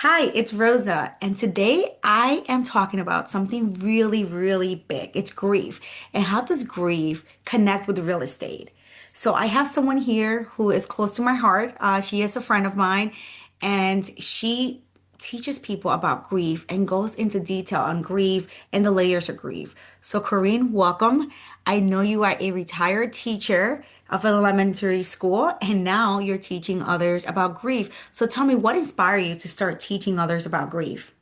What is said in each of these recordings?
Hi, it's Rosa, and today I am talking about something really, really big. It's grief. And how does grief connect with real estate? So, I have someone here who is close to my heart. She is a friend of mine, and she teaches people about grief and goes into detail on grief and the layers of grief. So, Corinne, welcome. I know you are a retired teacher of an elementary school, and now you're teaching others about grief. So, tell me, what inspired you to start teaching others about grief?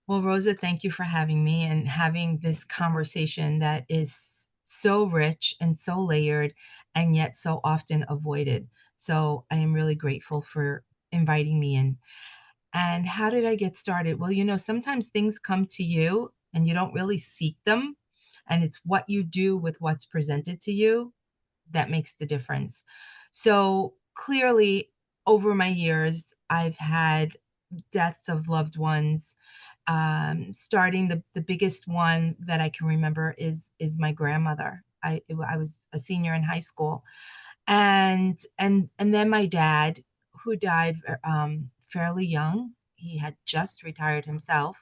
Well, Rosa, thank you for having me and having this conversation that is so rich and so layered and yet so often avoided. So I am really grateful for inviting me in. And how did I get started? Well, sometimes things come to you and you don't really seek them. And it's what you do with what's presented to you that makes the difference. So clearly, over my years, I've had deaths of loved ones. Starting the biggest one that I can remember is my grandmother. I was a senior in high school, and then my dad, who died fairly young. He had just retired himself,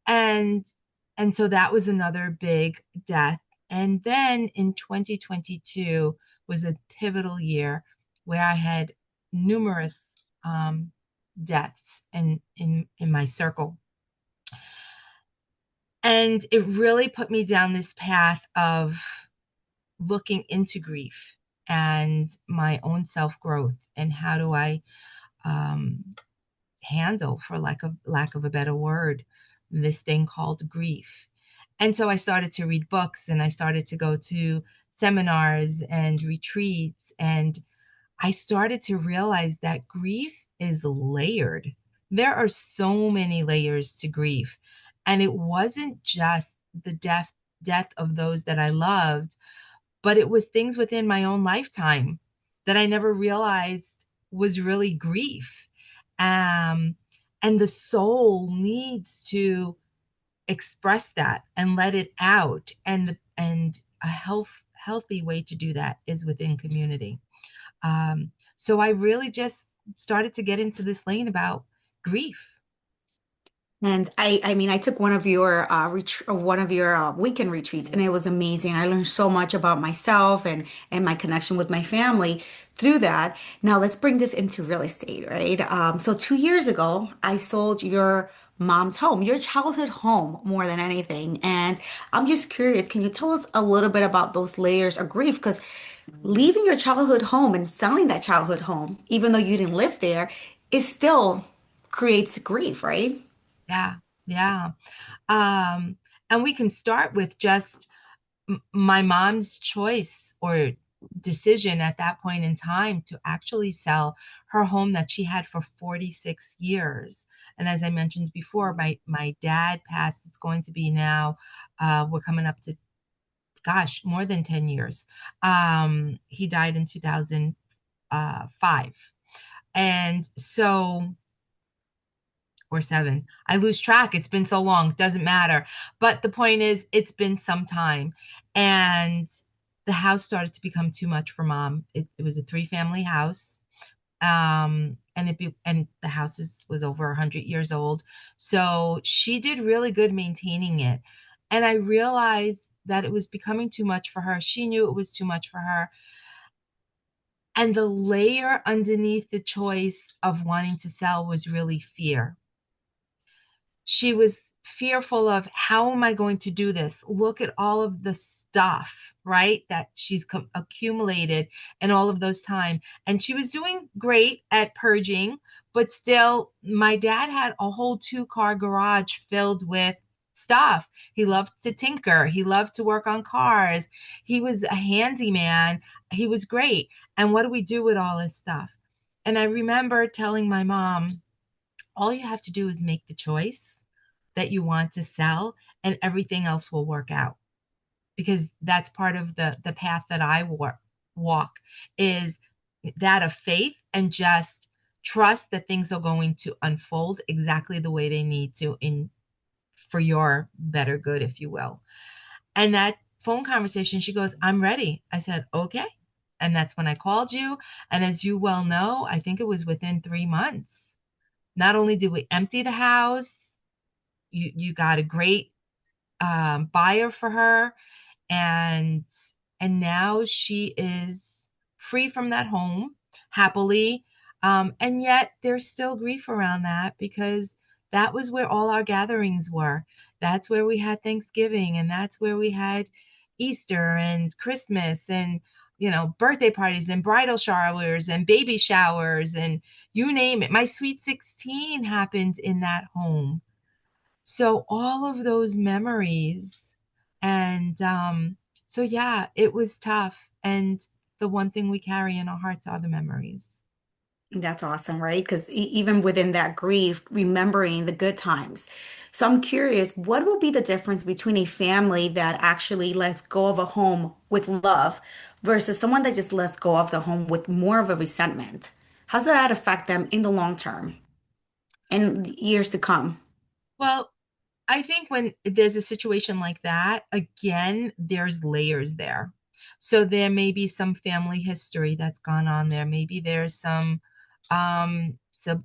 and and so that was another big death. And then in 2022 was a pivotal year where I had numerous deaths in my circle. And it really put me down this path of looking into grief and my own self growth and how do I um, handle, for lack of a better word, this thing called grief. And so I started to read books and I started to go to seminars and retreats, and I started to realize that grief is layered. There are so many layers to grief. And it wasn't just the death of those that I loved, but it was things within my own lifetime that I never realized was really grief. Um, and the soul needs to express that and let it out. And a healthy way to do that is within community. So I really just started to get into this lane about grief. And I mean, I took one of your weekend retreats, and it was amazing. I learned so much about myself and my connection with my family through that. Now let's bring this into real estate, right? So 2 years ago, I sold your mom's home, your childhood home, more than anything. And I'm just curious, can you tell us a little bit about those layers of grief? Because leaving your childhood home and selling that childhood home, even though you didn't live there, it still creates grief, right? Yeah, yeah. Um, and we can start with just my mom's choice or decision at that point in time to actually sell her home that she had for 46 years. And as I mentioned before, my dad passed. It's going to be now, we're coming up to, gosh, more than 10 years. He died in 2005. And so, or seven. I lose track. It's been so long. Doesn't matter. But the point is, it's been some time. And the house started to become too much for mom. It was a three-family house. And the house was over 100 years old. So she did really good maintaining it. And I realized that it was becoming too much for her. She knew it was too much for her. And the layer underneath the choice of wanting to sell was really fear. She was fearful of, how am I going to do this? Look at all of the stuff, right? That she's accumulated in all of those time. And she was doing great at purging, but still my dad had a whole two-car garage filled with stuff. He loved to tinker. He loved to work on cars. He was a handyman. He was great. And what do we do with all this stuff? And I remember telling my mom, all you have to do is make the choice that you want to sell, and everything else will work out, because that's part of the path that I walk, is that of faith and just trust that things are going to unfold exactly the way they need to, in for your better good, if you will. And that phone conversation, she goes, I'm ready. I said, okay. And that's when I called you. And as you well know, I think it was within 3 months Not only did we empty the house, you got a great buyer for her, and now she is free from that home happily. And yet there's still grief around that, because that was where all our gatherings were. That's where we had Thanksgiving, and that's where we had Easter and Christmas, and birthday parties and bridal showers and baby showers, and you name it. My sweet 16 happened in that home. So all of those memories, and so yeah, it was tough. And the one thing we carry in our hearts are the memories. That's awesome, right? Because even within that grief, remembering the good times. So I'm curious, what will be the difference between a family that actually lets go of a home with love versus someone that just lets go of the home with more of a resentment? How does that affect them in the long term and years to come? Well, I think when there's a situation like that, again, there's layers there. So there may be some family history that's gone on there. Maybe there's some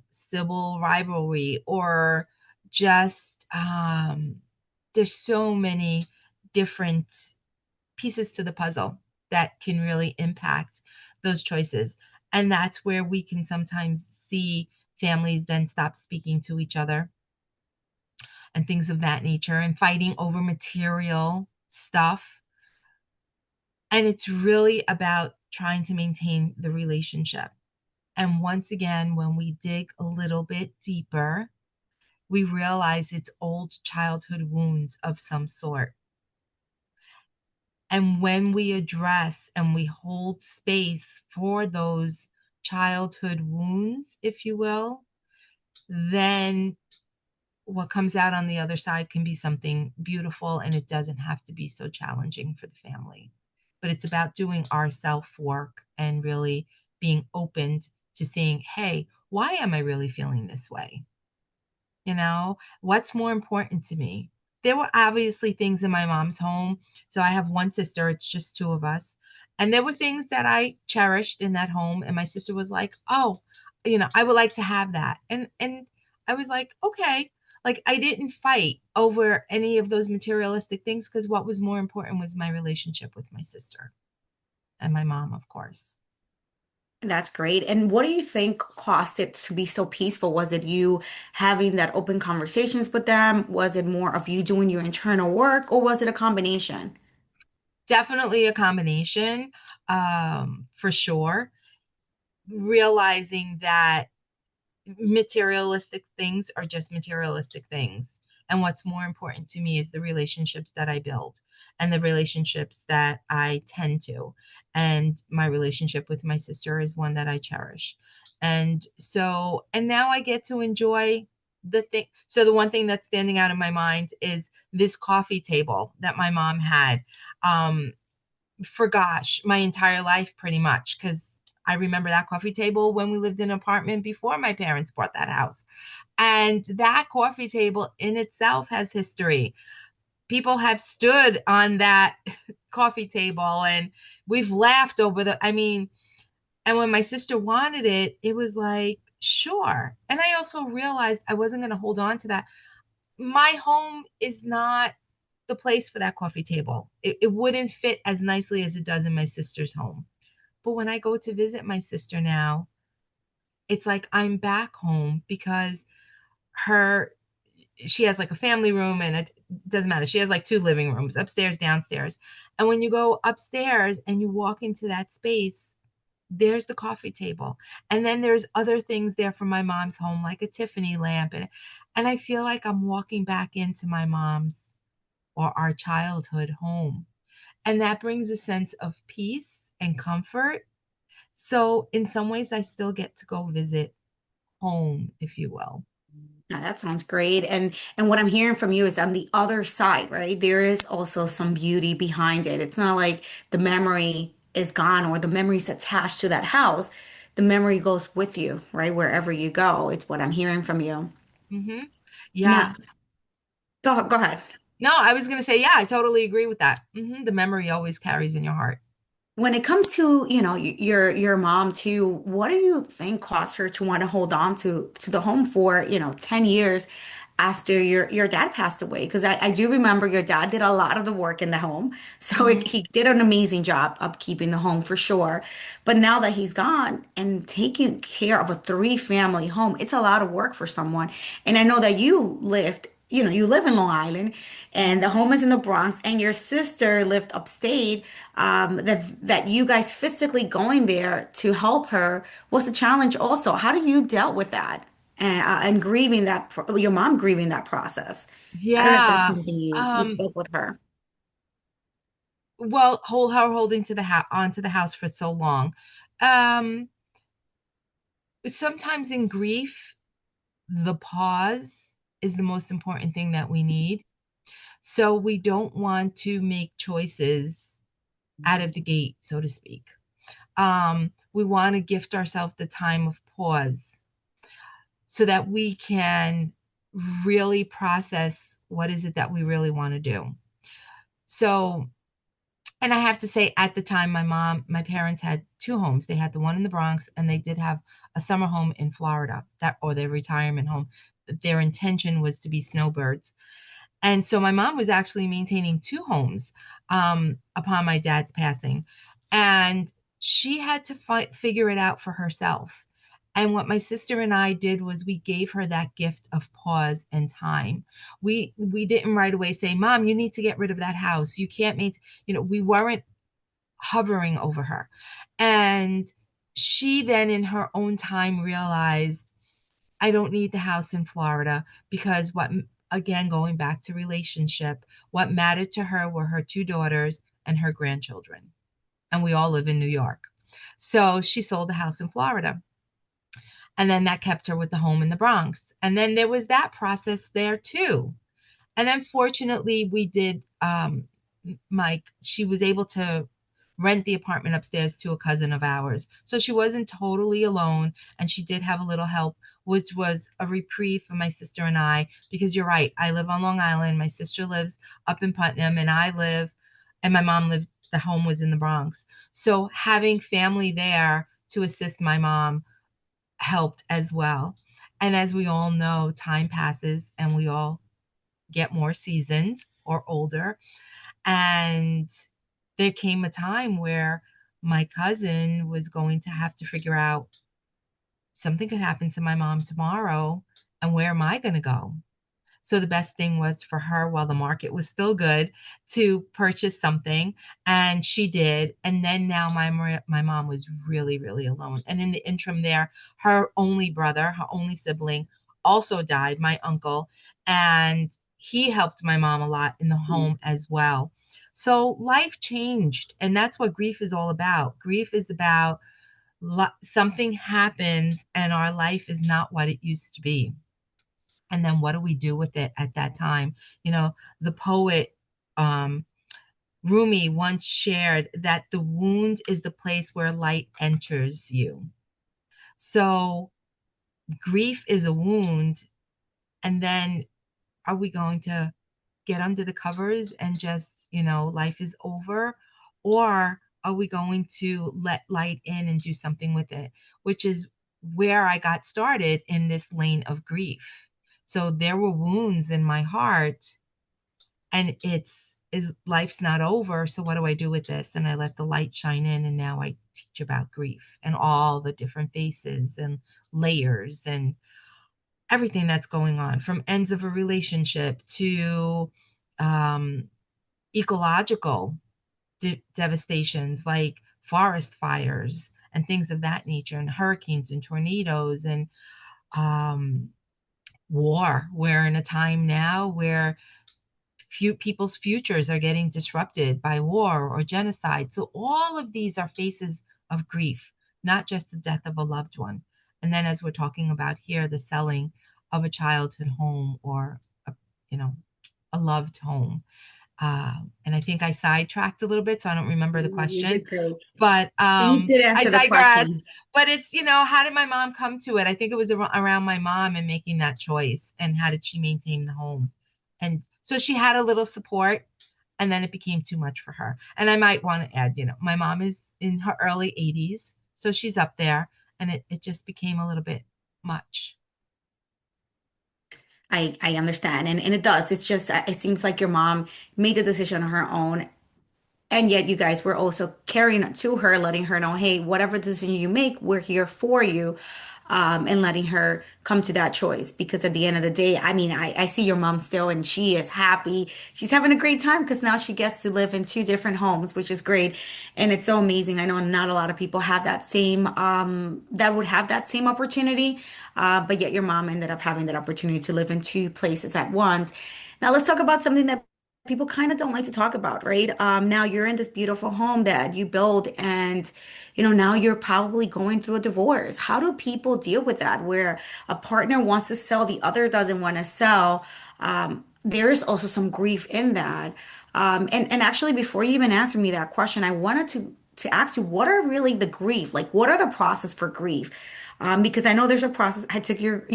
civil rivalry, or just there's so many different pieces to the puzzle that can really impact those choices. And that's where we can sometimes see families then stop speaking to each other and things of that nature, and fighting over material stuff. And it's really about trying to maintain the relationship. And once again, when we dig a little bit deeper, we realize it's old childhood wounds of some sort. And when we address and we hold space for those childhood wounds, if you will, then what comes out on the other side can be something beautiful, and it doesn't have to be so challenging for the family. But it's about doing our self work and really being open to seeing, hey, why am I really feeling this way? What's more important to me? There were obviously things in my mom's home. So I have one sister, it's just two of us. And there were things that I cherished in that home. And my sister was like, oh, I would like to have that. And I was like, okay. Like, I didn't fight over any of those materialistic things, because what was more important was my relationship with my sister and my mom, of course. That's great. And what do you think caused it to be so peaceful? Was it you having that open conversations with them? Was it more of you doing your internal work, or was it a combination? Definitely a combination, for sure. Realizing that materialistic things are just materialistic things. And what's more important to me is the relationships that I build and the relationships that I tend to. And my relationship with my sister is one that I cherish. And so, and now I get to enjoy the thing. So, the one thing that's standing out in my mind is this coffee table that my mom had. For gosh, my entire life pretty much, because I remember that coffee table when we lived in an apartment before my parents bought that house. And that coffee table in itself has history. People have stood on that coffee table, and we've laughed over I mean, and when my sister wanted it, it was like, sure. And I also realized I wasn't going to hold on to that. My home is not the place for that coffee table. It wouldn't fit as nicely as it does in my sister's home. But when I go to visit my sister now, it's like I'm back home, because her she has like a family room, and it doesn't matter. She has like two living rooms, upstairs, downstairs. And when you go upstairs and you walk into that space, there's the coffee table. And then there's other things there from my mom's home, like a Tiffany lamp. And I feel like I'm walking back into my mom's or our childhood home. And that brings a sense of peace and comfort. So in some ways, I still get to go visit home, if you will. Now, that sounds great. And what I'm hearing from you is on the other side, right? There is also some beauty behind it. It's not like the memory is gone or the memory's attached to that house. The memory goes with you, right? Wherever you go. It's what I'm hearing from you. Hmm. Yeah. Now, go ahead. No, I was going to say, yeah, I totally agree with that. The memory always carries in your heart. when it comes to, your mom too, what do you think caused her to want to hold on to the home for, 10 years after your dad passed away? Because I do remember your dad did a lot of the work in the home. So Mhm. he did an amazing job of keeping the home for sure. But now that he's gone and taking care of a three-family home, it's a lot of work for someone. And I know that you live in Long Island and the home is in the Bronx, and your sister lived upstate. That you guys physically going there to help her was a challenge also. How do you dealt with that and grieving your mom grieving that process? I don't know if that's Yeah. something you spoke with her. Well, her holding to the onto the house for so long. Um, Sometimes in grief, the pause is the most important thing that we need. So we don't want to make choices out of the gate, so to speak. We want to gift ourselves the time of pause so that we can really process what is it that we really want to do. So, and I have to say, at the time, my parents had two homes. They had the one in the Bronx, and they did have a summer home in Florida, that or their retirement home. Their intention was to be snowbirds. And so my mom was actually maintaining two homes upon my dad's passing. And she had to figure it out for herself. And what my sister and I did was we gave her that gift of pause and time. We didn't right away say, "Mom, you need to get rid of that house. You can't we weren't hovering over her. And she then in her own time realized I don't need the house in Florida because again, going back to relationship, what mattered to her were her two daughters and her grandchildren. And we all live in New York. So she sold the house in Florida. And then that kept her with the home in the Bronx. And then there was that process there too. And then fortunately, we did, Mike, she was able to rent the apartment upstairs to a cousin of ours. So she wasn't totally alone. And she did have a little help, which was a reprieve for my sister and I, because you're right. I live on Long Island. My sister lives up in Putnam, and my mom lived, the home was in the Bronx. So having family there to assist my mom helped as well. And as we all know, time passes and we all get more seasoned or older. And there came a time where my cousin was going to have to figure out something could happen to my mom tomorrow. And where am I going to go? So the best thing was for her, while the market was still good, to purchase something, and she did. And then now my mom was really really alone. And in the interim, there, her only brother, her only sibling, also died, my uncle, and he helped my mom a lot in the home as well. So life changed, and that's what grief is all about. Grief is about something happens, and our life is not what it used to be, and then what do we do with it at that time? The poet um, Rumi once shared that the wound is the place where light enters you. So grief is a wound, and then are we going to get under the covers and just, life is over? Or are we going to let light in and do something with it? Which is where I got started in this lane of grief. So there were wounds in my heart, and is life's not over. So what do I do with this? And I let the light shine in, and now I teach about grief and all the different faces and layers and everything that's going on, from ends of a relationship to um, ecological devastations like forest fires and things of that nature, and hurricanes and tornadoes and um, war. We're in a time now where few people's futures are getting disrupted by war or genocide. So all of these are faces of grief, not just the death of a loved one. And then, as we're talking about here, the selling of a childhood home or you know a loved home. And I think I sidetracked a little bit, so I don't remember the You question. did great. But You did I answer the digress. question. But it's, how did my mom come to it? I think it was around my mom and making that choice, and how did she maintain the home? And so she had a little support, and then it became too much for her. And I might want to add, my mom is in her early 80s, so she's up there, and it just became a little bit much. I understand. And it does. It's just, it seems like your mom made the decision on her own. And yet you guys were also carrying it to her, letting her know, hey, whatever decision you make, we're here for you. And letting her come to that choice. Because at the end of the day, I mean, I see your mom still and she is happy. She's having a great time because now she gets to live in two different homes, which is great. And it's so amazing. I know not a lot of people have that same, that would have that same opportunity. But yet your mom ended up having that opportunity to live in two places at once. Now let's talk about something that people kind of don't like to talk about, right? Now you're in this beautiful home that you build, and now you're probably going through a divorce. How do people deal with that, where a partner wants to sell, the other doesn't want to sell? There is also some grief in that. And actually, before you even answer me that question, I wanted to ask you, what are really the grief? Like, what are the process for grief? Because I know there's a process. I took your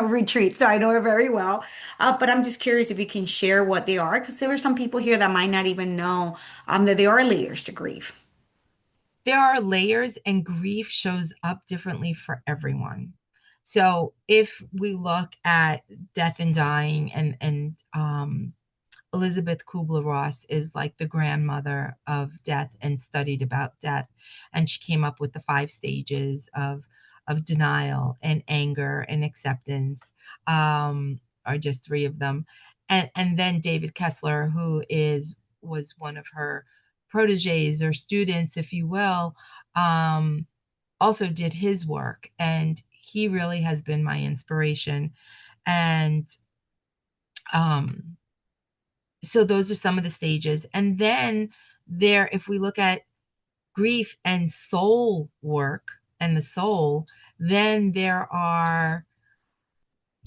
retreat, so I know it very well. But I'm just curious if you can share what they are, because there are some people here that might not even know that there are layers to grief. There are layers, and grief shows up differently for everyone. So if we look at death and dying, and Elizabeth Kubler-Ross is like the grandmother of death and studied about death, and she came up with the 5 stages of denial and anger and acceptance, are just 3 of them. And then David Kessler, who was one of her proteges or students, if you will, um, also did his work, and he really has been my inspiration. And um, so those are some of the stages. And then there, if we look at grief and soul work and the soul, then there are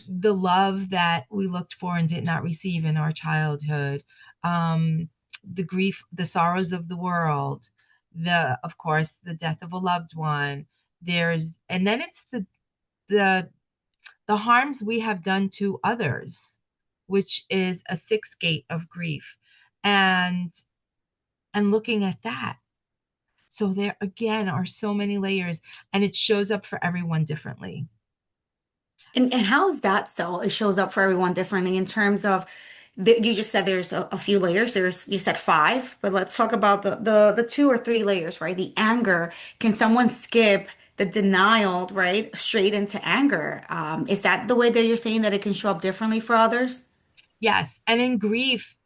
the love that we looked for and did not receive in our childhood, um, the grief, the sorrows of the world, of course, the death of a loved one. And then it's the the harms we have done to others, which is a 6th gate of grief. And looking at that. So there again are so many layers, and it shows up for everyone differently. And how is that so? It shows up for everyone differently in terms of you just said there's a few layers. You said five, but let's talk about the two or three layers, right? The anger. Can someone skip the denial, right, straight into anger? Is that the way that you're saying that it can show up differently for others? Yes, and in grief,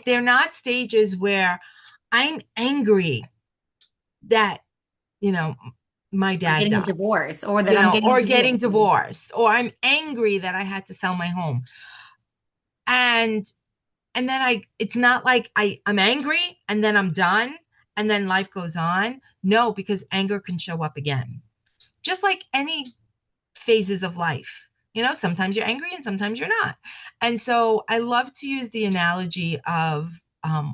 they're not stages where I'm angry that, you know, my I'm dad getting a died, divorce, or that I'm getting a or getting divorce. divorced, or I'm angry that I had to sell my home. And then it's not like I'm angry and then I'm done and then life goes on. No, because anger can show up again. Just like any phases of life. Sometimes you're angry and sometimes you're not. And so I love to use the analogy of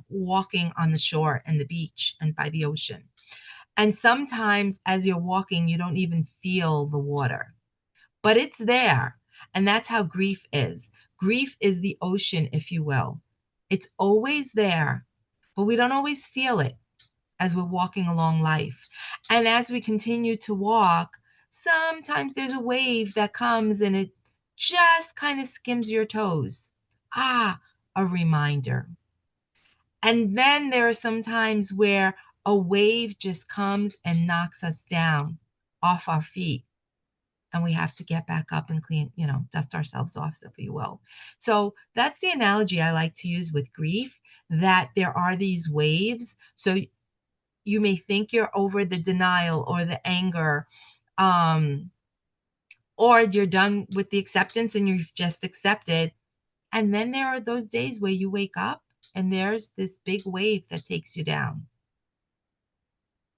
walking on the shore and the beach and by the ocean. And sometimes as you're walking, you don't even feel the water, but it's there. And that's how grief is. Grief is the ocean, if you will. It's always there, but we don't always feel it as we're walking along life. And as we continue to walk, sometimes there's a wave that comes and it just kind of skims your toes. Ah, a reminder. And then there are some times where a wave just comes and knocks us down off our feet. And we have to get back up and clean, dust ourselves off, if you will. So that's the analogy I like to use with grief, that there are these waves. So you may think you're over the denial or the anger, um, or you're done with the acceptance and you've just accepted. And then there are those days where you wake up and there's this big wave that takes you down.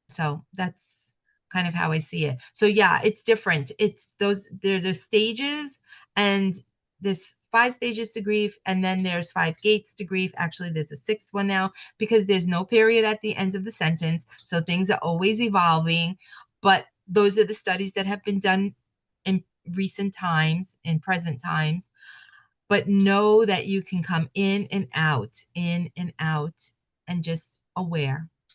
So that's kind of how I see it. So yeah, it's different. They're the stages, and there's 5 stages to grief, and then there's 5 gates to grief. Actually, there's a 6th one now because there's no period at the end of the sentence. So things are always evolving. But those are the studies that have been done in recent times, in present times. but know that you can come in and out, and just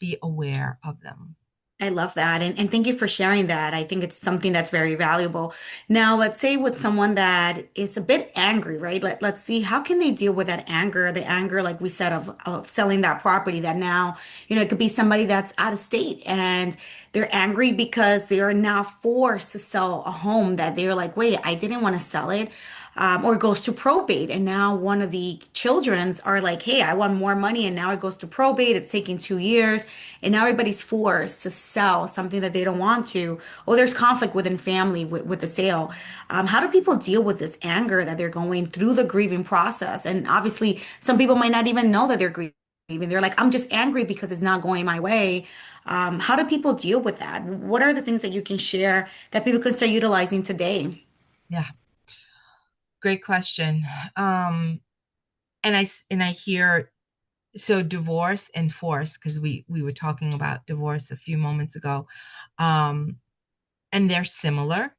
be aware of them. I love that. And thank you for sharing that. I think it's something that's very valuable. Now, let's say with someone that is a bit angry, right? Let's see, how can they deal with that anger, the anger, like we said, of selling that property that now, it could be somebody that's out of state and they're angry because they are now forced to sell a home that they're like, wait, I didn't want to sell it. Or it goes to probate. And now one of the children's are like, hey, I want more money. And now it goes to probate. It's taking 2 years. And now everybody's forced to sell something that they don't want to. Or there's conflict within family with the sale. How do people deal with this anger that they're going through the grieving process? And obviously, some people might not even know that they're grieving. They're like, I'm just angry because it's not going my way. How do people deal with that? What are the things that you can share that people can start utilizing today? Yeah, great question. Um, and I hear, so divorce and force, because we were talking about divorce a few moments ago, um, and they're similar.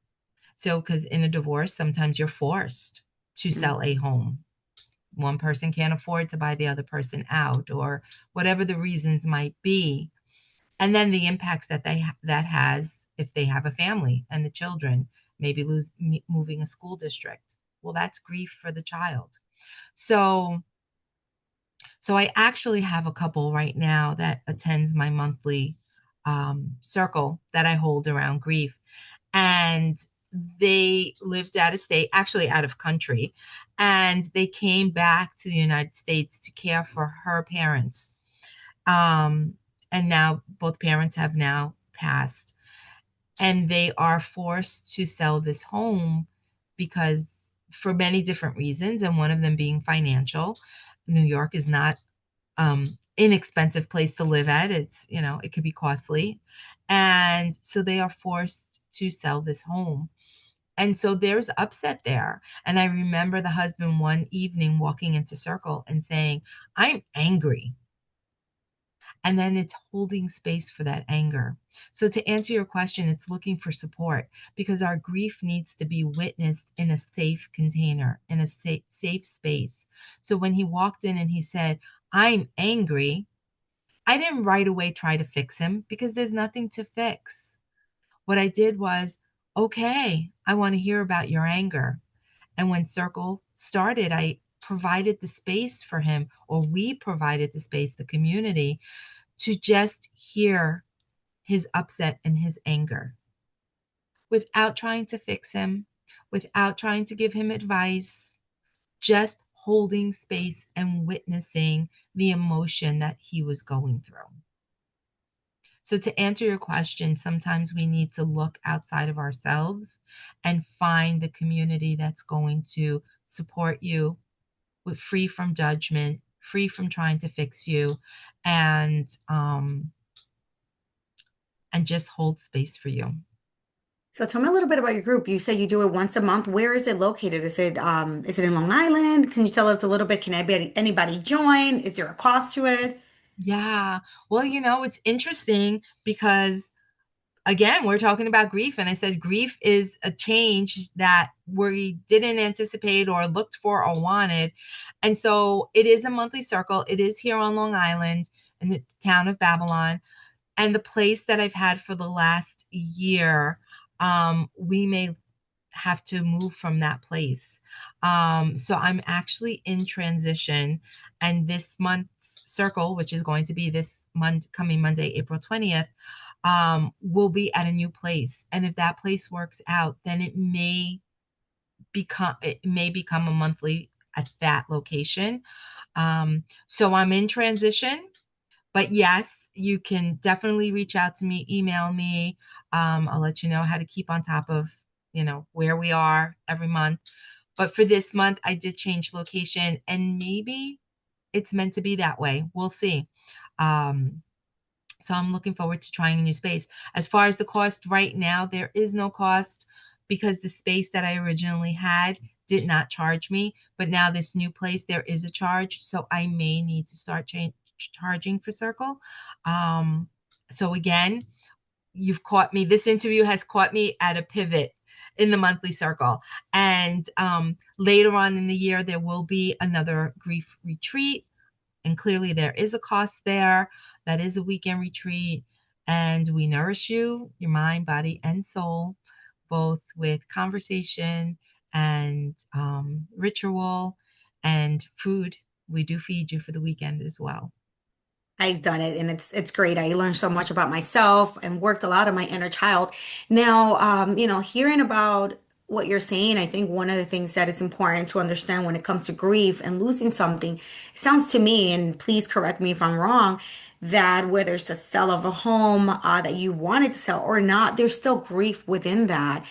So, because in a divorce, sometimes you're forced to sell a home. One person can't afford to buy the other person out, or whatever the reasons might be. And then the impacts that has if they have a family and the children maybe moving a school district. Well, that's grief for the child. So so I actually have a couple right now that attends my monthly circle that I hold around grief, and they lived out of state, actually out of country, and they came back to the United States to care for her parents. Um, and now both parents have now passed, and they are forced to sell this home because for many different reasons, and one of them being financial. New York is not inexpensive place to live at. It's, it could be costly. And so they are forced to sell this home. And so there's upset there. And I remember the husband one evening walking into circle and saying, I'm angry. And then it's holding space for that anger. So to answer your question, it's looking for support, because our grief needs to be witnessed in a safe container, in a safe space. So when he walked in and he said, I'm angry, I didn't right away try to fix him, because there's nothing to fix. What I did was, okay, I want to hear about your anger. And when Circle started, I provided the space for him, or we provided the space, the community, to just hear his upset and his anger without trying to fix him, without trying to give him advice, just holding space and witnessing the emotion that he was going through. So, to answer your question, sometimes we need to look outside of ourselves and find the community that's going to support you, with free from judgment, free from trying to fix you, and just hold space for you. So tell me a little bit about your group. You say you do it once a month. Where is it located? Is it in Long Island? Can you tell us a little bit? Can anybody join? Is there a cost to it? Yeah. Well, it's interesting because, again, we're talking about grief. And I said grief is a change that we didn't anticipate or looked for or wanted. And so it is a monthly circle. It is here on Long Island in the town of Babylon. And the place that I've had for the last year, we may have to move from that place. So I'm actually in transition. And this month's circle, which is going to be this month, coming Monday, April 20th, will be at a new place. And if that place works out, then it may become a monthly at that location. So I'm in transition. But yes, you can definitely reach out to me, email me. I'll let you know how to keep on top of, where we are every month. But for this month, I did change location, and maybe it's meant to be that way. We'll see. Um, so I'm looking forward to trying a new space. As far as the cost right now, there is no cost, because the space that I originally had did not charge me. But now this new place, there is a charge. So I may need to start charging for Circle. So again, you've caught me. This interview has caught me at a pivot. in the monthly circle. And later on in the year, there will be another grief retreat. And clearly, there is a cost there. That is a weekend retreat. And we nourish you, your mind, body, and soul, both with conversation and ritual and food. We do feed you for the weekend as well. I've done it and it's great. I learned so much about myself and worked a lot on my inner child. Now, hearing about what you're saying, I think one of the things that is important to understand when it comes to grief and losing something, it sounds to me, and please correct me if I'm wrong, that whether it's the sale of a home that you wanted to sell or not, there's still grief within that.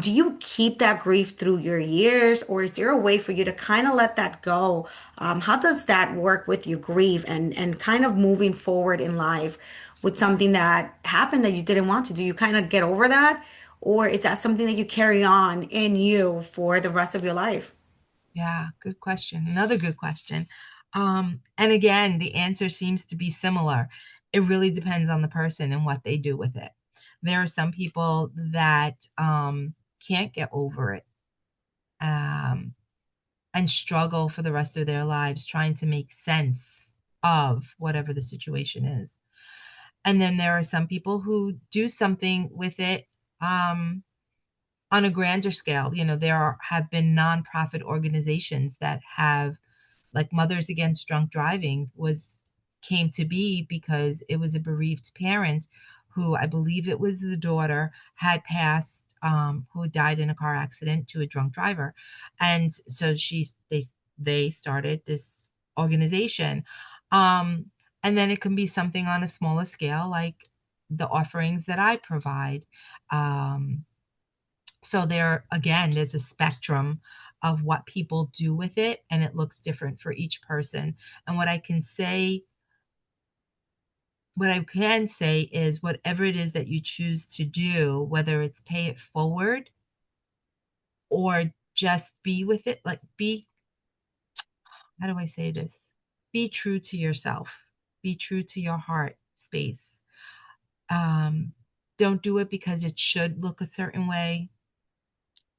Do you keep that grief through your years, or is there a way for you to kind of let that go? How does that work with your grief and kind of moving forward in life with something that happened that you didn't want to do? You kind of get over that, or is that something that you carry on in you for the rest of your life? Yeah, good question. Another good question. And again, the answer seems to be similar. It really depends on the person and what they do with it. There are some people that can't get over it um, and struggle for the rest of their lives trying to make sense of whatever the situation is. And then there are some people who do something with it on a grander scale. Have been nonprofit organizations that have, like Mothers Against Drunk Driving was came to be because it was a bereaved parent who, I believe it was the daughter, had passed, who died in a car accident to a drunk driver. And so they started this organization. Um, and then it can be something on a smaller scale, like the offerings that I provide. Um, so there's a spectrum of what people do with it, and it looks different for each person. And what I can say is whatever it is that you choose to do, whether it's pay it forward or just be with it, like how do I say this? Be true to yourself, be true to your heart space. Um, don't do it because it should look a certain way.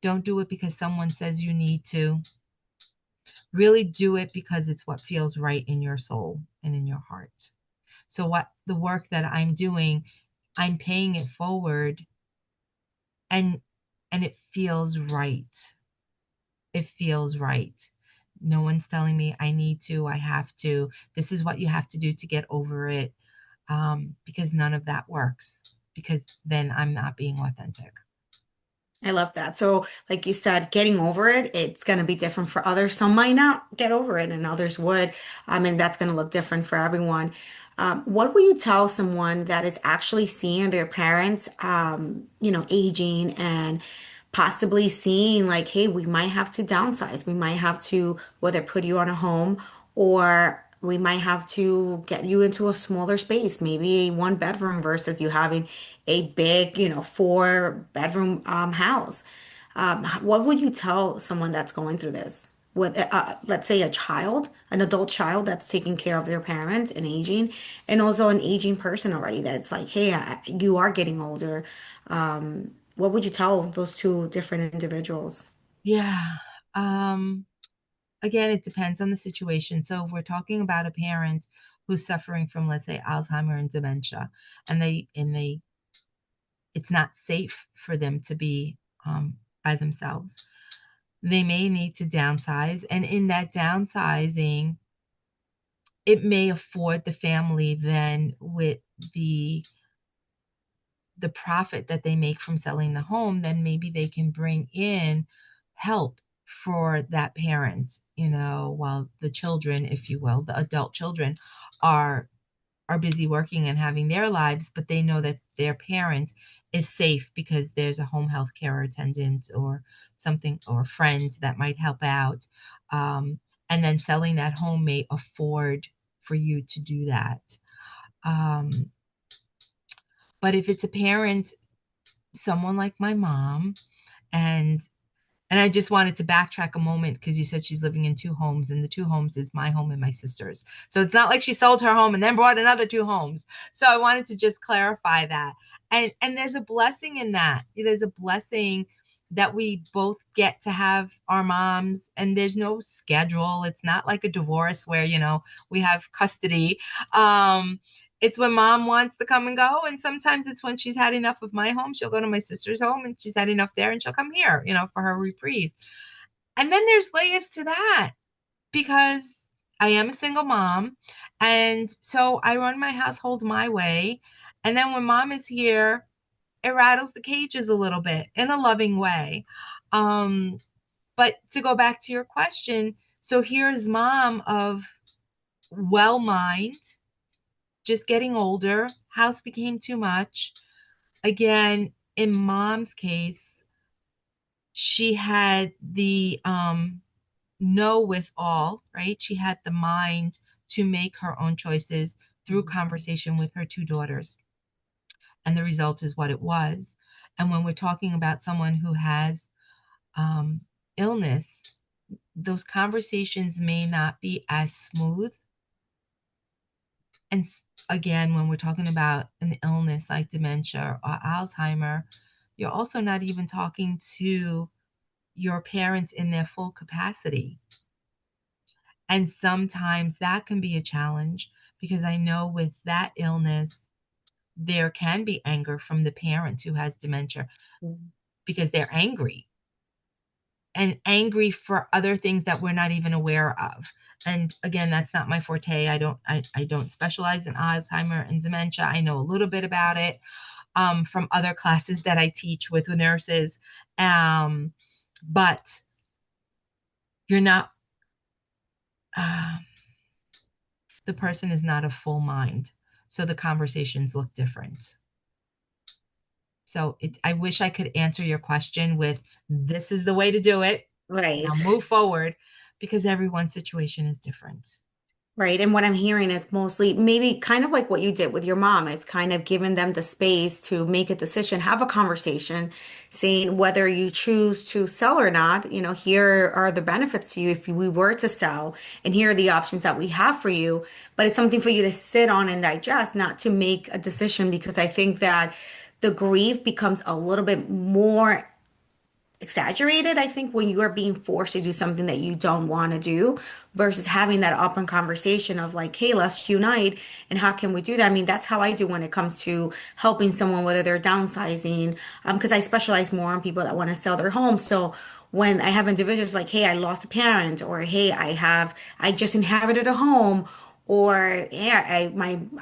Don't do it because someone says you need to. Really do it because it's what feels right in your soul and in your heart. So what the work that I'm doing, I'm paying it forward, and it feels right. It feels right. No one's telling me I need to, I have to. This is what you have to do to get over it. Because none of that works. Because then I'm not being authentic. I love that. So, like you said, getting over it, it's going to be different for others. Some might not get over it and others would. And that's going to look different for everyone. What will you tell someone that is actually seeing their parents, aging and possibly seeing like, hey, we might have to downsize. We might have to whether put you on a home or we might have to get you into a smaller space, maybe a one bedroom versus you having a big, four bedroom house. What would you tell someone that's going through this? With, let's say, a child, an adult child that's taking care of their parents and aging, and also an aging person already that's like, hey, you are getting older. What would you tell those two different individuals? Yeah. Um, Again, it depends on the situation. So if we're talking about a parent who's suffering from, let's say, Alzheimer and dementia, and it's not safe for them to be by themselves, they may need to downsize. And in that downsizing, it may afford the family then with the the profit that they make from selling the home, then maybe they can bring in help for that parent, while the children, if you will, the adult children are busy working and having their lives, but they know that their parent is safe because there's a home health care attendant or something or a friend that might help out. And then selling that home may afford for you to do that. Um, but if it's a parent, someone like my mom, and I just wanted to backtrack a moment because you said she's living in two homes, and the two homes is my home and my sister's. So it's not like she sold her home and then bought another two homes. So I wanted to just clarify that. And there's a blessing in that. There's a blessing that we both get to have our moms, and there's no schedule. It's not like a divorce where, we have custody. It's when mom wants to come and go, and sometimes it's when she's had enough of my home, she'll go to my sister's home, and she's had enough there and she'll come here, for her reprieve. And then there's layers to that, because I am a single mom. And so I run my household my way. And then when mom is here, it rattles the cages a little bit in a loving way. Um, but to go back to your question, so here's mom of well mind, just getting older, house became too much. Again, in mom's case, she had the know with all, right? She had the mind to make her own choices through conversation with her two daughters. And the result is what it was. And when we're talking about someone who has um, illness, those conversations may not be as smooth. And again, when we're talking about an illness like dementia or Alzheimer, you're also not even talking to your parents in their full capacity. And sometimes that can be a challenge, because I know with that illness, there can be anger from the parent who has dementia, because they're angry, and angry for other things that we're not even aware of. And again, that's not my forte. I don't specialize in Alzheimer and dementia. I know a little bit about it from other classes that I teach with nurses. But you're not, uh, the person is not a full mind. So the conversations look different. So I wish I could answer your question with, this is the way to do it. Right. Now move forward, because everyone's situation is different. Right. And what I'm hearing is mostly maybe kind of like what you did with your mom. It's kind of giving them the space to make a decision, have a conversation, saying whether you choose to sell or not. Here are the benefits to you if we were to sell, and here are the options that we have for you. But it's something for you to sit on and digest, not to make a decision, because I think that the grief becomes a little bit more exaggerated, I think, when you are being forced to do something that you don't want to do versus having that open conversation of like, hey, let's unite. And how can we do that? I mean, that's how I do when it comes to helping someone, whether they're downsizing, because I specialize more on people that want to sell their home. So when I have individuals like, hey, I lost a parent, or hey, I just inherited a home, or yeah,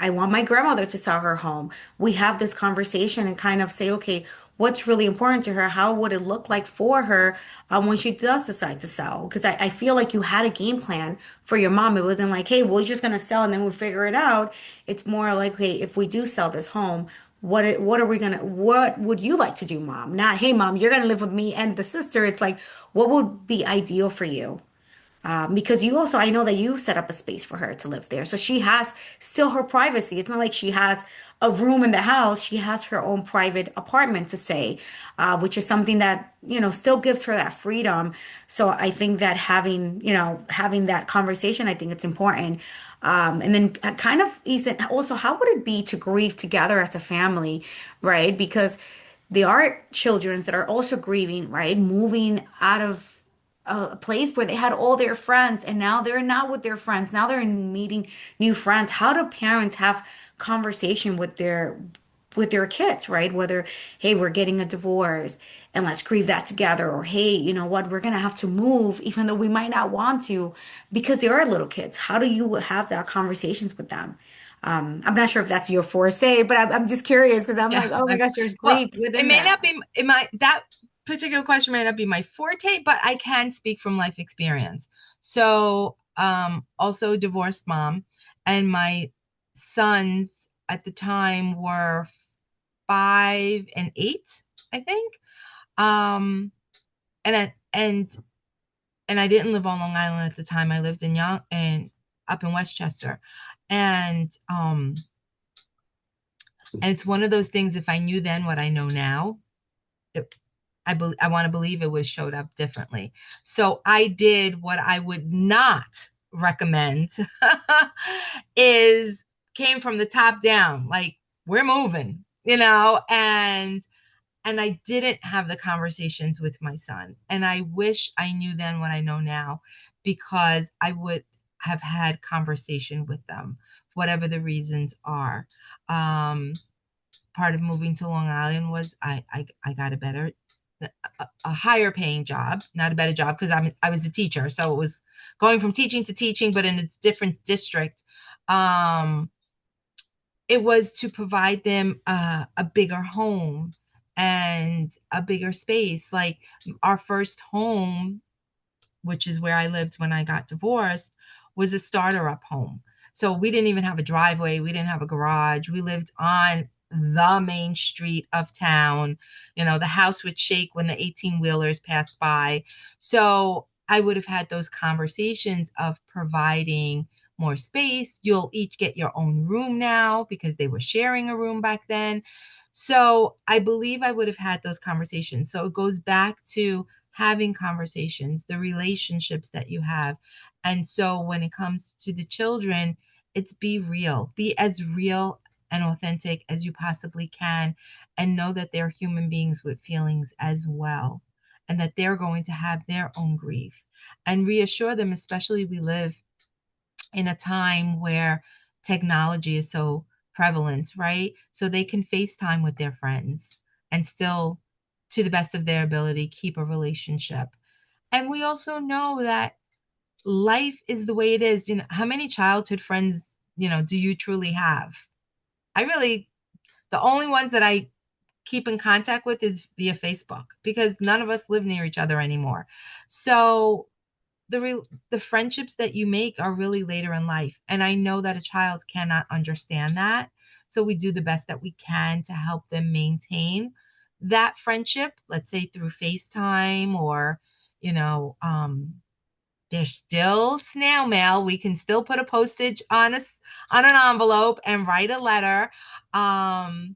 I want my grandmother to sell her home. We have this conversation and kind of say, okay, what's really important to her? How would it look like for her when she does decide to sell? Because I feel like you had a game plan for your mom. It wasn't like, hey, we're just gonna sell and then we'll figure it out. It's more like, okay, if we do sell this home, what would you like to do, mom? Not, hey, mom, you're gonna live with me and the sister. It's like, what would be ideal for you? Because you also, I know that you set up a space for her to live there. So she has still her privacy. It's not like she has a room in the house. She has her own private apartment to say, which is something that, still gives her that freedom. So I think that having that conversation, I think it's important. And then kind of is it also, how would it be to grieve together as a family, right? Because there are children that are also grieving, right? Moving out of a place where they had all their friends and now they're not with their friends. Now they're meeting new friends. How do parents have conversation with their kids, right? Whether, hey, we're getting a divorce and let's grieve that together, or hey, you know what, we're gonna have to move even though we might not want to because they are little kids. How do you have that conversations with them? I'm not sure if that's your forte, but I'm just curious because I'm Yeah. like, oh my gosh, there's Well, grief it within may that. not be it might that particular question may not be my forte, but I can speak from life experience. So, also divorced mom, and my sons at the time were 5 and 8, I think. Um, and I didn't live on Long Island at the time. I lived in Young and up in Westchester, and it's one of those things. If I knew then what I know now, it, I want to believe it would have showed up differently. So I did what I would not recommend came from the top down, like, we're moving, and And I didn't have the conversations with my son. And I wish I knew then what I know now, because I would have had conversation with them, whatever the reasons are. Um, Part of moving to Long Island was I got a better, a higher paying job, not a better job, because I was a teacher, so it was going from teaching to teaching, but in a different district. Um, it was to provide them a bigger home and a bigger space. Like our first home, which is where I lived when I got divorced, was a starter up home. So we didn't even have a driveway, we didn't have a garage. We lived on the main street of town. You know, the house would shake when the 18 wheelers passed by. So I would have had those conversations of providing more space. You'll each get your own room now because they were sharing a room back then. So I believe I would have had those conversations. So it goes back to having conversations, the relationships that you have. And so when it comes to the children, it's be as real and authentic as you possibly can, and know that they're human beings with feelings as well, and that they're going to have their own grief. And reassure them, especially we live in a time where technology is so prevalent, right? So they can FaceTime with their friends and still, to the best of their ability, keep a relationship. And we also know that life is the way it is. You know, how many childhood friends, do you truly have? I really, the only ones that I keep in contact with is via Facebook, because none of us live near each other anymore. So the friendships that you make are really later in life, and I know that a child cannot understand that. So we do the best that we can to help them maintain that friendship, let's say through FaceTime, or you know um there's still snail mail. We can still put a postage on an envelope and write a letter, um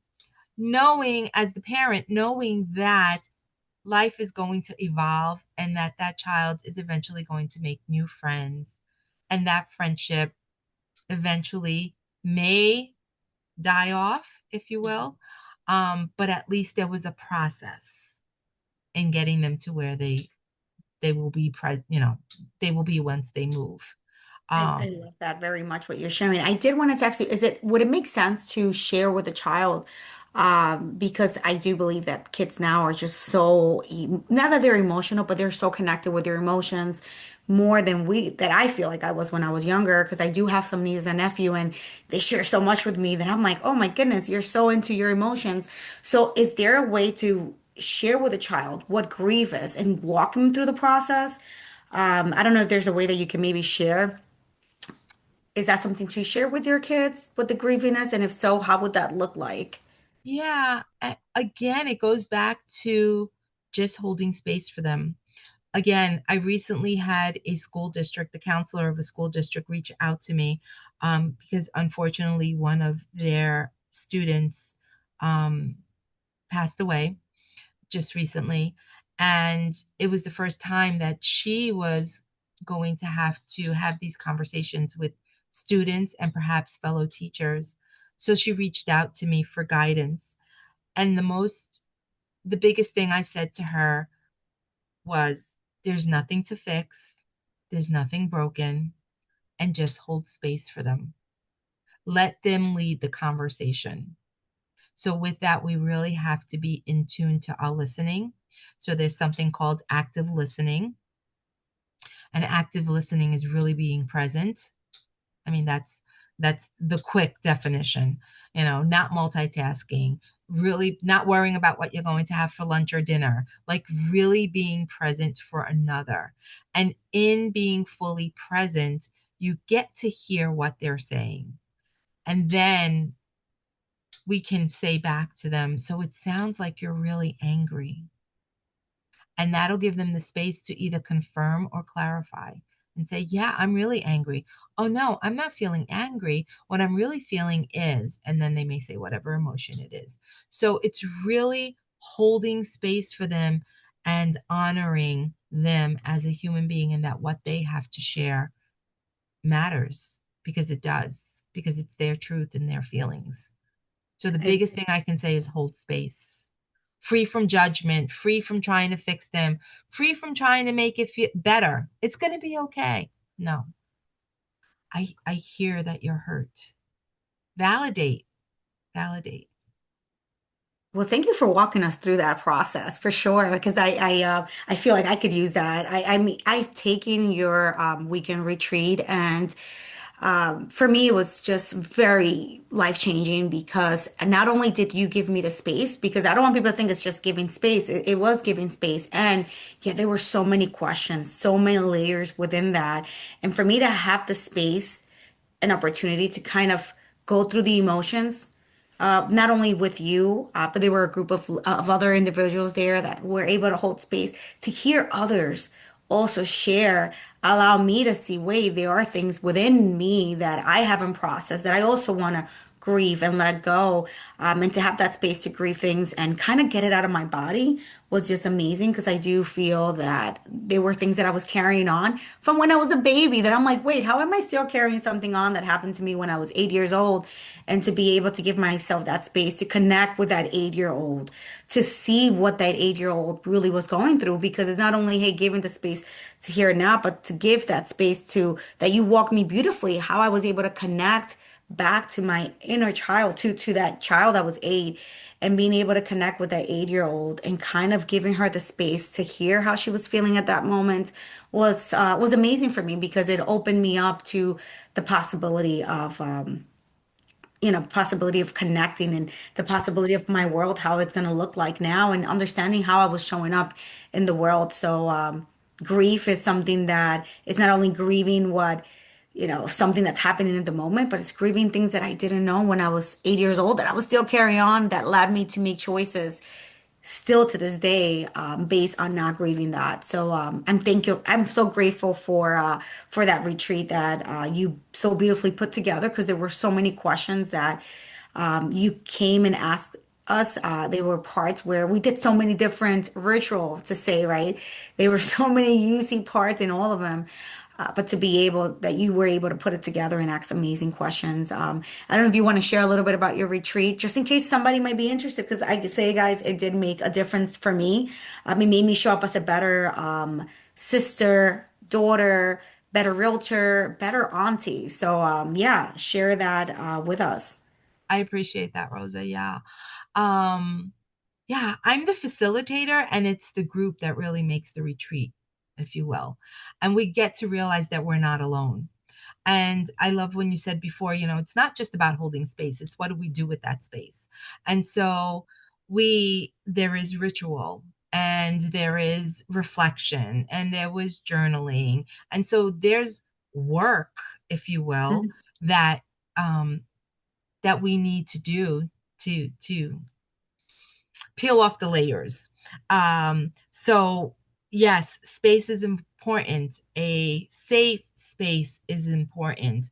knowing, as the parent, knowing that life is going to evolve, and that that child is eventually going to make new friends, and that friendship eventually may die off, if you will. But at least there was a process in getting them to where they will be they will be once they move. I um love that very much what you're sharing. I did want to text you, would it make sense to share with a child? Because I do believe that kids now are just so, not that they're emotional, but they're so connected with their emotions more than that I feel like I was when I was younger, because I do have some niece and nephew, and they share so much with me that I'm like, oh my goodness, you're so into your emotions. So is there a way to share with a child what grief is and walk them through the process? I don't know if there's a way that you can maybe share. Is that something to share with your kids, with the grieviness? And if so, how would that look like? yeah, again, it goes back to just holding space for them. Again, I recently had a school district, the counselor of a school district, reach out to me, because unfortunately one of their students um, passed away just recently. And it was the first time that she was going to have these conversations with students and perhaps fellow teachers. So she reached out to me for guidance. And the biggest thing I said to her was, there's nothing to fix, there's nothing broken, and just hold space for them. Let them lead the conversation. So, with that, we really have to be in tune to our listening. So, there's something called active listening, and active listening is really being present. I mean, that's the quick definition. Not multitasking, really not worrying about what you're going to have for lunch or dinner, like really being present for another. And in being fully present, you get to hear what they're saying. And then we can say back to them, so it sounds like you're really angry. And that'll give them the space to either confirm or clarify and say, yeah, I'm really angry. Oh, no, I'm not feeling angry. What I'm really feeling is, and then they may say whatever emotion it is. So it's really holding space for them and honoring them as a human being, and that what they have to share matters, because it does, because it's their truth and their feelings. So the I, biggest thing I can say is hold space free from judgment, free from trying to fix them, free from trying to make it feel better. It's going to be okay. No, I hear that you're hurt. Validate, validate. Well, thank you for walking us through that process for sure, because I feel like I could use that. I mean, I've taken your weekend retreat, and for me, it was just very life changing because not only did you give me the space, because I don't want people to think it's just giving space. It was giving space, and yeah, there were so many questions, so many layers within that, and for me to have the space, an opportunity to kind of go through the emotions, not only with you, but there were a group of other individuals there that were able to hold space to hear others also share, allow me to see, wait, there are things within me that I haven't processed that I also want to grieve and let go, and to have that space to grieve things and kind of get it out of my body was just amazing because I do feel that there were things that I was carrying on from when I was a baby that I'm like, wait, how am I still carrying something on that happened to me when I was 8 years old? And to be able to give myself that space to connect with that 8 year old, to see what that 8 year old really was going through, because it's not only, hey, giving the space to hear it now, but to give that space to that you walk me beautifully, how I was able to connect back to my inner child, to that child that was 8, and being able to connect with that 8 year old and kind of giving her the space to hear how she was feeling at that moment was amazing for me because it opened me up to the possibility of possibility of connecting and the possibility of my world, how it's going to look like now, and understanding how I was showing up in the world. So, grief is something that is not only grieving something that's happening in the moment, but it's grieving things that I didn't know when I was 8 years old that I was still carrying on that led me to make choices still to this day, based on not grieving that. So, I'm so grateful for that retreat that you so beautifully put together because there were so many questions that you came and asked us. There were parts where we did so many different rituals to say, right? There were so many UC parts in all of them. But to be able that you were able to put it together and ask amazing questions. I don't know if you want to share a little bit about your retreat, just in case somebody might be interested. Because I could say, guys, it did make a difference for me. It made me show up as a better sister, daughter, better realtor, better auntie. So, yeah, share that with us. I appreciate that, Rosa. Yeah. Um, yeah, I'm the facilitator, and it's the group that really makes the retreat, if you will. And we get to realize that we're not alone. And I love when you said before, it's not just about holding space, it's what do we do with that space. And so there is ritual, and there is reflection, and there was journaling. And so there's work, if you will, that um, that we need to do to peel off the layers. So yes, space is important. A safe space is important.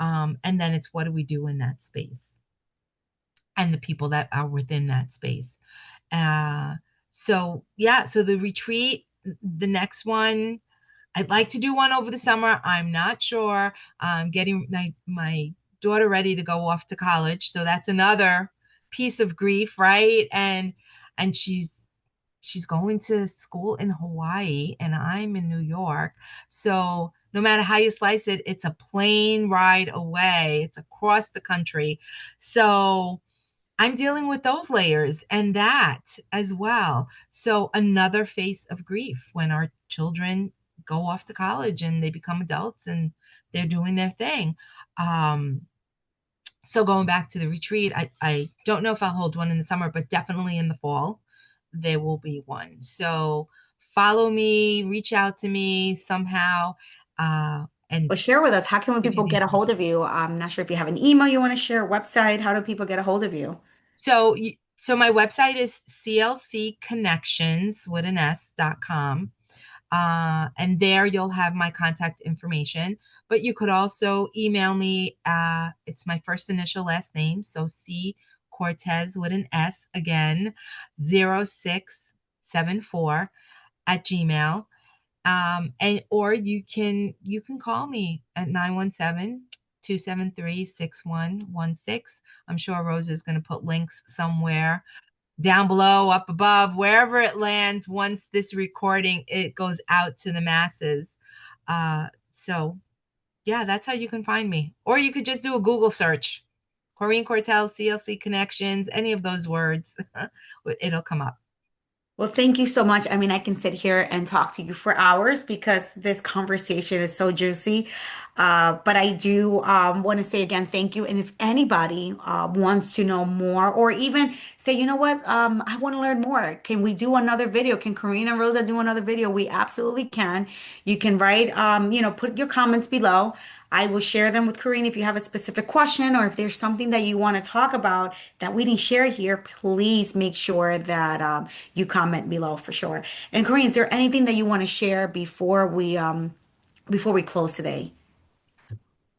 And then it's what do we do in that space and the people that are within that space. Uh, so yeah, so the retreat, the next one, I'd like to do one over the summer. I'm not sure. I'm getting my daughter ready to go off to college, so that's another piece of grief, right? And she's going to school in Hawaii, and I'm in New York. So no matter how you slice it, it's a plane ride away. It's across the country. So I'm dealing with those layers and that as well. So another face of grief when our children go off to college and they become adults and they're doing their thing. Um, so going back to the retreat, I don't know if I'll hold one in the summer, but definitely in the fall, there will be one. So follow me, reach out to me somehow, and Well, share with us, how can give you people the get a hold information. of you? I'm not sure if you have an email you want to share, a website. How do people get a hold of you? So my website is clcconnections with an s.com. And there you'll have my contact information. But you could also email me. It's my first initial last name. So C Cortez with an S again, 0674 at Gmail. And or you can call me at 917-273-6116. I'm sure Rose is going to put links somewhere. down below, up above, wherever it lands, once this recording, it goes out to the masses. So yeah, that's how you can find me. Or you could just do a Google search. Corinne Cortes, CLC Connections, any of those words, it'll come up. Well, thank you so much. I mean, I can sit here and talk to you for hours because this conversation is so juicy. But I do want to say again, thank you. And if anybody wants to know more or even say, you know what, I want to learn more. Can we do another video? Can Karina and Rosa do another video? We absolutely can. You can write, put your comments below. I will share them with Karina if you have a specific question or if there's something that you want to talk about that we didn't share here, please make sure that you comment below for sure. And Karina, is there anything that you want to share before we close today?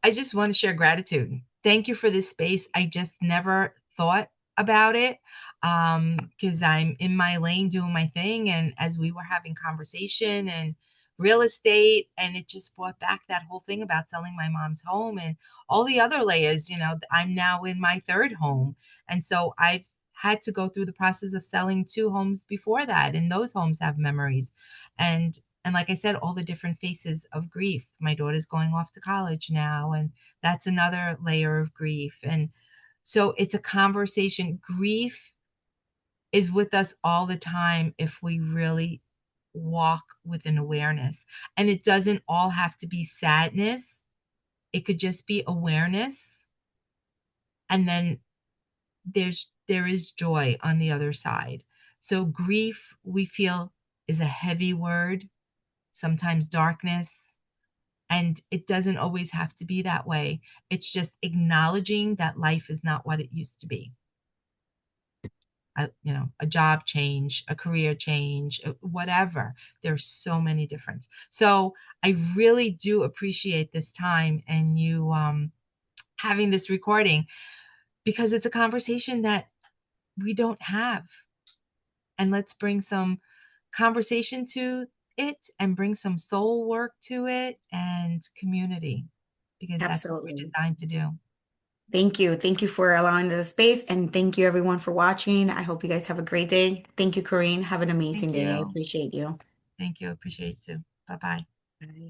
I just want to share gratitude. Thank you for this space. I just never thought about it because I'm in my lane doing my thing. And as we were having conversation and real estate, and it just brought back that whole thing about selling my mom's home and all the other layers. I'm now in my third home. And so I've had to go through the process of selling two homes before that. And those homes have memories. And like I said, all the different faces of grief. My daughter's going off to college now, and that's another layer of grief. And so it's a conversation. Grief is with us all the time if we really walk with an awareness. And it doesn't all have to be sadness, it could just be awareness. And then there is joy on the other side. So grief, we feel, is a heavy word, sometimes darkness. And it doesn't always have to be that way. It's just acknowledging that life is not what it used to be. A job change, a career change, whatever. There's so many different. So I really do appreciate this time and you having this recording because it's a conversation that we don't have. And let's bring some conversation to it and bring some soul work to it and community because that's what we're Absolutely. designed to do. Thank you. Thank you for allowing this space. And thank you everyone for watching. I hope you guys have a great day. Thank you, Corrine. Have an amazing Thank day. I you. appreciate you. Thank you. Appreciate it too. Bye bye. Bye.